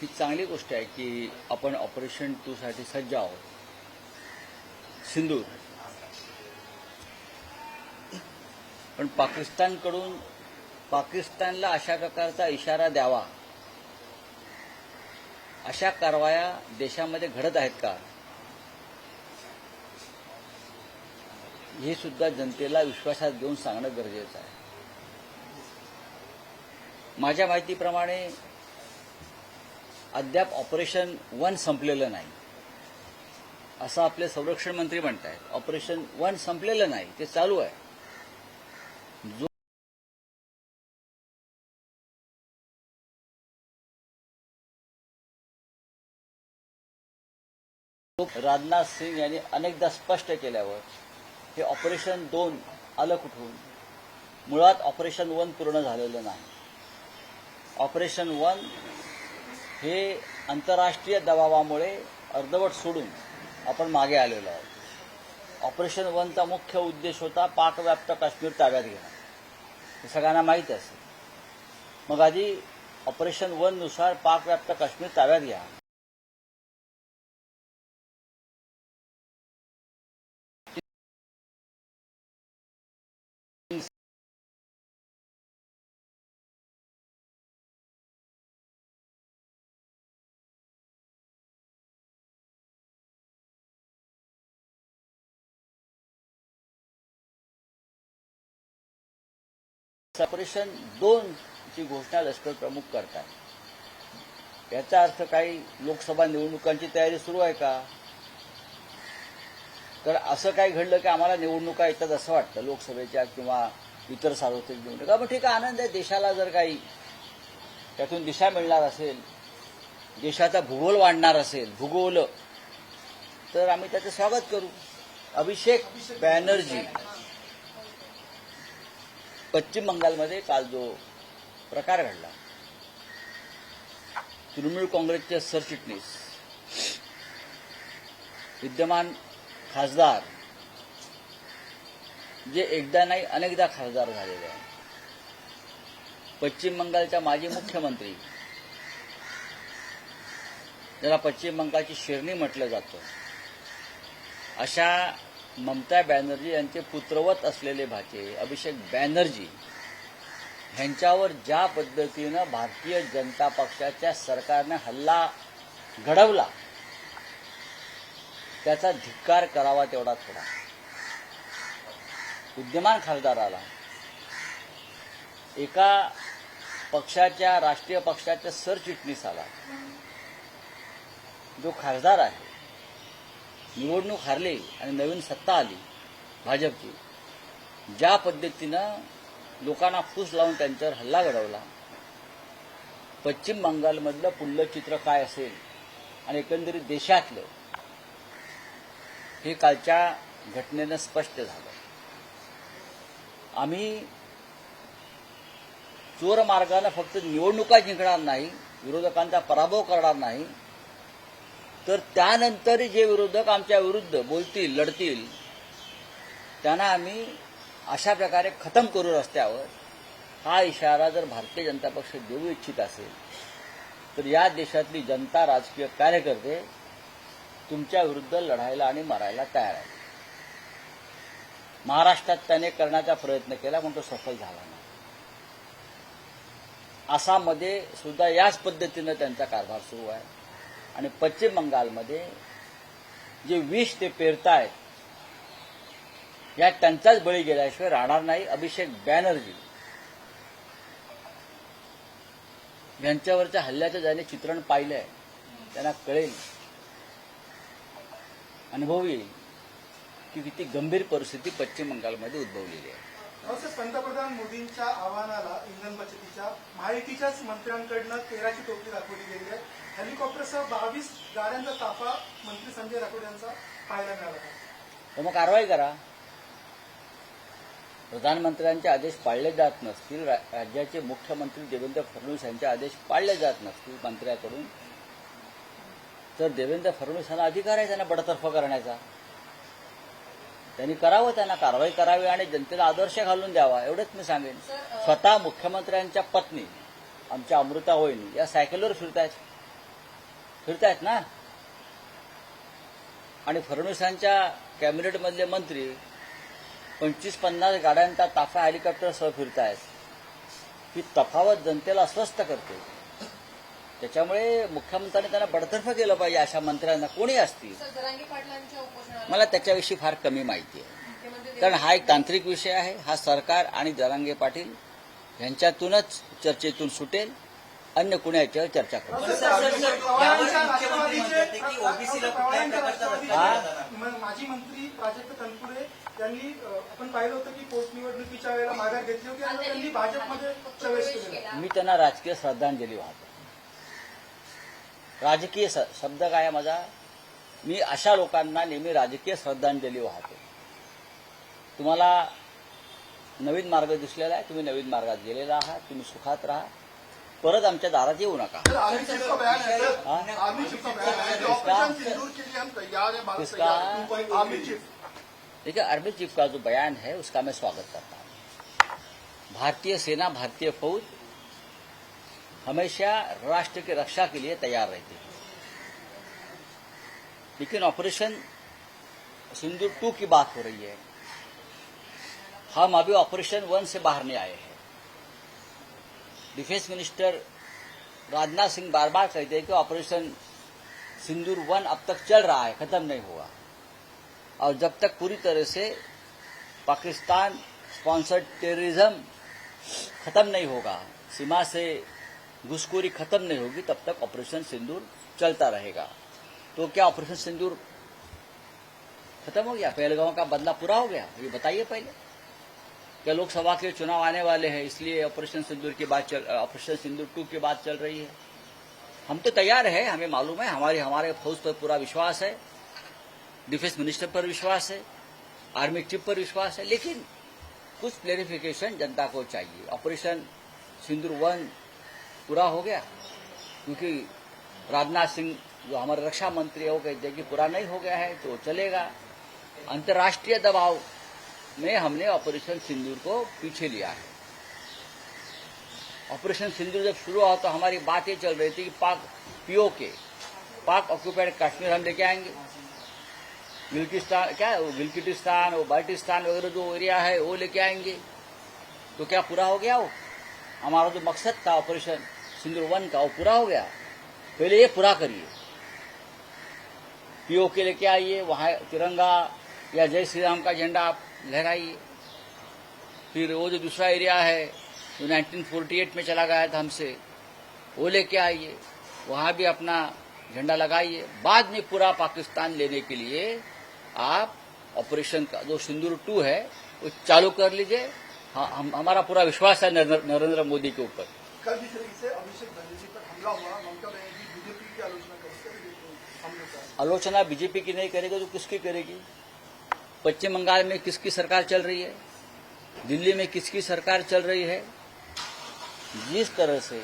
ही चांगली गोष्ट आहे की आपण ऑपरेशन 2 साठी सज्ज आहोत. सिंदूर पण पाकिस्तानला अशा प्रकारचा इशारा द्यावा, अशा कारवाया देशामध्ये घडत आहेत का, हे सुद्धा जनतेला विश्वासात घेऊन सांगणं गरजेचं आहे. माझ्या माहितीप्रमाणे अद्याप ऑपरेशन 1 संपलेलं नाही असं आपले संरक्षण मंत्री म्हणतायत. ऑपरेशन 1 संपलेलं नाही, ते चालू आहे. जो राजनाथ सिंग यांनी अनेकदा स्पष्ट केल्यावर हे ऑपरेशन 2 आलं कुठून? मुळात ऑपरेशन 1 पूर्ण झालेलं नाही. ऑपरेशन 1 हे आंतरराष्ट्रीय दबावामुळे अर्धवट सोडून आपण मागे आलेलो आहोत. ऑपरेशन 1चा मुख्य उद्देश होता पाकव्याप्त काश्मीर ताब्यात घेणं, हे सगळ्यांना माहीत असेल. मग आधी ऑपरेशन 1 नुसार पाकव्याप्त काश्मीर ताब्यात घ्या. ऑपरेशन 2 ची घोषणा लष्कर प्रमुख करतात. याचा अर्थ काही लोकसभा निवडणुकांची तयारी सुरू आहे का? तर असं काही घडलं की आम्हाला निवडणुका येतात असं वाटतं, लोकसभेच्या किंवा इतर सार्वत्रिक निवडणुका. पण ठीक आहे, आनंद आहे. देशाला जर काही त्यातून दिशा मिळणार असेल, देशाचा भूगोल वाढणार असेल, भूगोल, तर आम्ही त्याचं स्वागत करू. अभिषेक बॅनर्जी, पश्चिम बंगालमध्ये काल जो प्रकार घडला, तृणमूल काँग्रेसचे सरचिटणीस, विद्यमान खासदार, जे एकदा नाही अनेकदा खासदार झालेले आहेत, पश्चिम बंगालच्या माजी मुख्यमंत्री, ज्याला पश्चिम बंगालची शेरनी म्हटलं जातं, अशा ममता बॅनर्जी यांचे पुत्रवत असलेले भाचे अभिषेक बॅनर्जी यांच्यावर ज्या पद्धतीनं भारतीय जनता पक्षाच्या सरकारने हल्ला घडवला, त्याचा धिक्कार करावा तेवढा थोडा. विद्यमान खासदाराला एका पक्षाच्या, राष्ट्रीय पक्षाच्या सरचिटणीसाला, जो खासदार आहे, निवडणूक हारली आणि नवीन सत्ता आली भाजपची, ज्या पद्धतीनं लोकांना फूस लावून त्यांच्यावर हल्ला घडवला, पश्चिम बंगालमधलं पुढलं चित्र काय असेल आणि एकंदरीत देशातलं, हे कालच्या घटनेनं स्पष्ट झालं. आम्ही चोर मार्गानं फक्त निवडणुका जिंकणार नाही, विरोधकांचा पराभव करणार नाही, तर त्यानंतर जे विरोधक आमच्या विरुद्ध बोलतील, लढतील, त्यांना आम्ही अशा प्रकारे खतम करू रस्त्यावर. हा इशारा जर भारतीय जनता पक्ष देऊ इच्छित असेल, तर या देशातली जनता, राजकीय कार्यकर्ते तुमच्या विरुद्ध लढायला आणि मरायला तयार आहे. महाराष्ट्रात त्याने करण्याचा प्रयत्न केला, पण तो सफल झाला नाही. आसाममध्ये सुद्धा याच पद्धतीनं त्यांचा कारभार सुरू आहे. आणि पश्चिम बंगालमध्ये जे विष ते पेरतायत, यात त्यांचाच बळी गेल्याशिवाय राहणार नाही. अभिषेक बॅनर्जी यांच्यावरच्या हल्ल्याचं ज्याने चित्रण पाहिलंय त्यांना कळेल, अनुभव येईल की किती गंभीर परिस्थिती पश्चिम बंगालमध्ये उद्भवलेली आहे. पंतप्रधान मोदींच्या आव्हानाला इंधन बचतीच्या माहितीच्याच मंत्र्यांकडनं 13ची टोपली दाखवली गेली आहे. हेलिकॉप्टरसह 22 गाड्यांचा ताफा मंत्री संजय राठोड यांचा पाहायला मिळाला. तर मग कारवाई करा. प्रधानमंत्र्यांचे आदेश पाळले जात नसतील, राज्याचे मुख्यमंत्री देवेंद्र फडणवीस यांचे आदेश पाळले जात नसतील मंत्र्याकडून, तर देवेंद्र फडणवीस यांना अधिकार आहे त्यांना बडतर्फ करण्याचा. त्यांनी करावं, त्यांना कारवाई करावी आणि जनतेला आदर्श घालून द्यावा, एवढंच मी सांगेन. स्वतः मुख्यमंत्र्यांच्या पत्नी आमच्या अमृता वहिनी या सायकलवर फिरतायत. फिरतायत ना. आणि फडणवीसांच्या कॅबिनेटमधले मंत्री 25-50 गाड्यांचा ताफा हेलिकॉप्टरसह फिरतायत. ही तफावत जनतेला अस्वस्थ करते. त्याच्यामुळे मुख्यमंत्र्यांनी त्यांना बडतर्फ केलं पाहिजे अशा मंत्र्यांना, कोणी असतील. जरांगे पाटलांच्या उपोषणाला मला त्याच्याविषयी फार कमी माहिती आहे, मुख्यमंत्री कारण हा एक तांत्रिक विषय आहे. हा सरकार आणि जरांगे पाटील यांच्यातूनच चर्चेतून सुटेल, अन्य कुणी याच्यावर चर्चा करू. माजी मंत्री प्राजक्त तनपुरे यांनी आपण पाहिलं होतं की पोटनिवडणुकीच्या वेळेला माघार घेतली होती आणि त्यांनी भाजपमध्ये प्रवेश केला. मी त्यांना राजकीय श्रद्धांजली वाहतो. राजकीय शब्द काय आहे माझा, मी अशा लोकांना नेहमी राजकीय श्रद्धांजली वाहतो. तुम्हाला नवीन मार्ग दिसलेला आहे, तुम्ही नवीन मार्गात गेलेला आहात, तुम्ही सुखात राहा, परत आमच्या दारात येऊ नका. आर्मी चीफ का बयान है सर, आर्मी चीफ का बयान है, ऑपरेशन सिंदूर के लिए हम तैयार हैं, भारत किसका? तैयार है। आर्मी चीफ देखिए, आर्मी चीफ का जो बयान है उसका मैं स्वागत करता हूं. भारतीय सेना, भारतीय फौज हमेशा राष्ट्र की रक्षा के लिए तैयार रहती है. लेकिन ऑपरेशन सिंदूर 2 की बात हो रही है. हम अभी ऑपरेशन 1 से बाहर नहीं आए हैं. डिफेंस मिनिस्टर राजनाथ सिंह बार बार कहते हैं कि ऑपरेशन सिंदूर 1 अब तक चल रहा है, खत्म नहीं हुआ. और जब तक पूरी तरह से पाकिस्तान स्पॉन्सर्ड टेररिज्म खत्म नहीं होगा, सीमा से घुसखोरी खत्म नहीं होगी, तब तक ऑपरेशन सिंदूर चलता रहेगा. तो क्या ऑपरेशन सिंदूर खत्म हो गया? पहलगांव का बदला पूरा हो गया? ये बताइए पहले. क्या लोकसभा के चुनाव आने वाले हैं इसलिए ऑपरेशन सिंदूर की बात ऑपरेशन सिंदूर 2 की बात चल रही है? हम तो तैयार है, हमें मालूम है, हमारे फौज पर पूरा विश्वास है, डिफेंस मिनिस्टर पर विश्वास है, आर्मी चीफ पर विश्वास है. लेकिन कुछ क्लेरिफिकेशन जनता को चाहिए. ऑपरेशन सिंदूर 1 पूरा हो गया, क्योंकि राजनाथ सिंह जो हमारे रक्षा मंत्री है वो कहते हैं कि पूरा नहीं हो गया है तो चलेगा. अंतर्राष्ट्रीय दबाव में हमने ऑपरेशन सिंदूर को पीछे लिया है. ऑपरेशन सिंदूर जब शुरू हुआ तो हमारी बात ये चल रही थी कि पाक ऑक्युपाइड कश्मीर हम लेके आएंगे, गिलगिटिस्तान और बाल्टिस्तान वगैरह जो एरिया है वो लेके आएंगे. तो क्या पूरा हो गया? वो हमारा जो मकसद था ऑपरेशन सिंदूर 1 का, वो पूरा हो गया? पहले ये पूरा करिए. पीओके लेके आइए, वहां तिरंगा या जय श्री राम का झंडा आप लहराइए. फिर वो जो दूसरा एरिया है जो 1948 में चला गया था हमसे, वो लेके आइए, वहां भी अपना झंडा लगाइए. बाद में पूरा पाकिस्तान लेने के लिए आप ऑपरेशन का जो सिंदूर 2 है वो चालू कर लीजिए. हाँ, हमारा पूरा विश्वास है नरेंद्र मोदी के ऊपर. कल जिस तरीके से अभिषेक बनर्जी पर हमला हुआ, ममता बनर्जी बीजेपी की आलोचना करेगी, हमले का आलोचना बीजेपी की नहीं करेगी तो किसकी करेगी? पश्चिम बंगाल में किसकी सरकार चल रही है? दिल्ली में किसकी सरकार चल रही है? जिस तरह से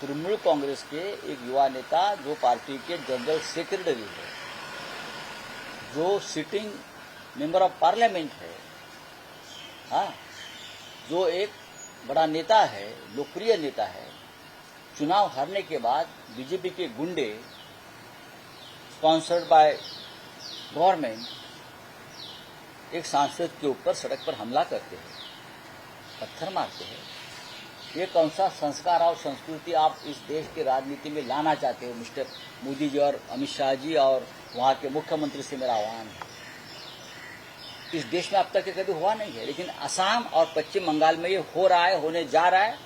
तृणमूल कांग्रेस के एक युवा नेता जो पार्टी के जनरल सेक्रेटरी है, जो सिटिंग मेंबर ऑफ पार्लियामेंट है, हाँ, जो एक बड़ा नेता है, लोकप्रिय नेता है, चुनाव हारने के बाद बीजेपी के गुंडे स्पॉन्सर्ड बाय गवर्नमेंट एक सांसद के ऊपर सड़क पर हमला करते हैं, पत्थर मारते हैं. ये कौन सा संस्कार और संस्कृति आप इस देश की राजनीति में लाना चाहते हो मिस्टर मोदी जी और अमित शाह जी? और वहां के मुख्यमंत्री से मेरा आह्वान है, इस देश में अब तक कभी हुआ नहीं है, लेकिन असम और पश्चिम बंगाल में ये हो रहा है, होने जा रहा है.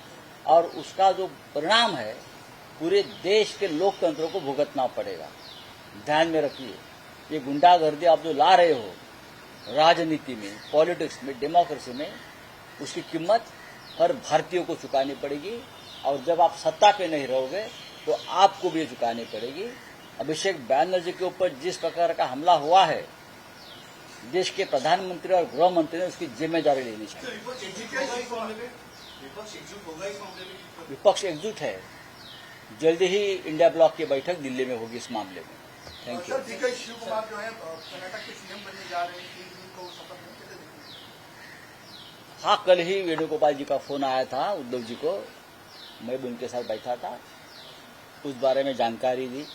और उसका जो परिणाम है पूरे देश के लोकतंत्र को भुगतना पड़ेगा. ध्यान में रखिए, ये गुंडागर्दी आप जो ला रहे हो राजनीति में, पॉलिटिक्स में, डेमोक्रेसी में, उसकी कीमत हर भारतीय को चुकानी पड़ेगी. और जब आप सत्ता पे नहीं रहोगे तो आपको भी चुकानी पड़ेगी. अभिषेक बैनर्जी के ऊपर जिस प्रकार का हमला हुआ है, देश के प्रधानमंत्री और गृह मंत्री ने उसकी जिम्मेदारी लेनी चाहिए. विपक्ष एकजुट है. जल्दी ही इंडिया ब्लॉक की बैठक दिल्ली में होगी इस मामले में. Thank you. Sir, DK Shivakumar जो है कर्नाटक के सीएम बनने जा रहे हैं, 3 जून को शपथ लेंगे, कैसे देखते हैं? हाँ, कल ही वेणुगोपाल जी का फोन आया था उद्धव जी को, मैं भी उनके साथ बैठा था, उस बारे में जानकारी दी.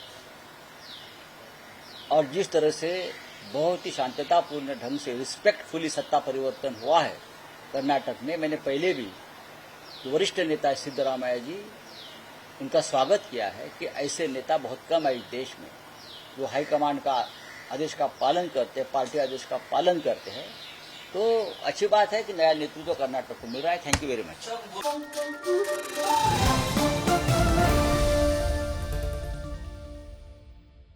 और जिस तरह से बहुत ही शांततापूर्ण ढंग से रिस्पेक्टफुली सत्ता परिवर्तन हुआ है कर्नाटक में, मैंने पहले भी वरिष्ठ नेता सिद्धरामैया जी उनका स्वागत किया है कि ऐसे नेता बहुत कम है इस देश में जो हाईकमांड का आदेश का पालन करते हैं, पार्टी आदेश का पालन करते हैं। तो अच्छी बात है कि नया नेतृत्व कर्नाटक को मिल रहा है। Thank you very much.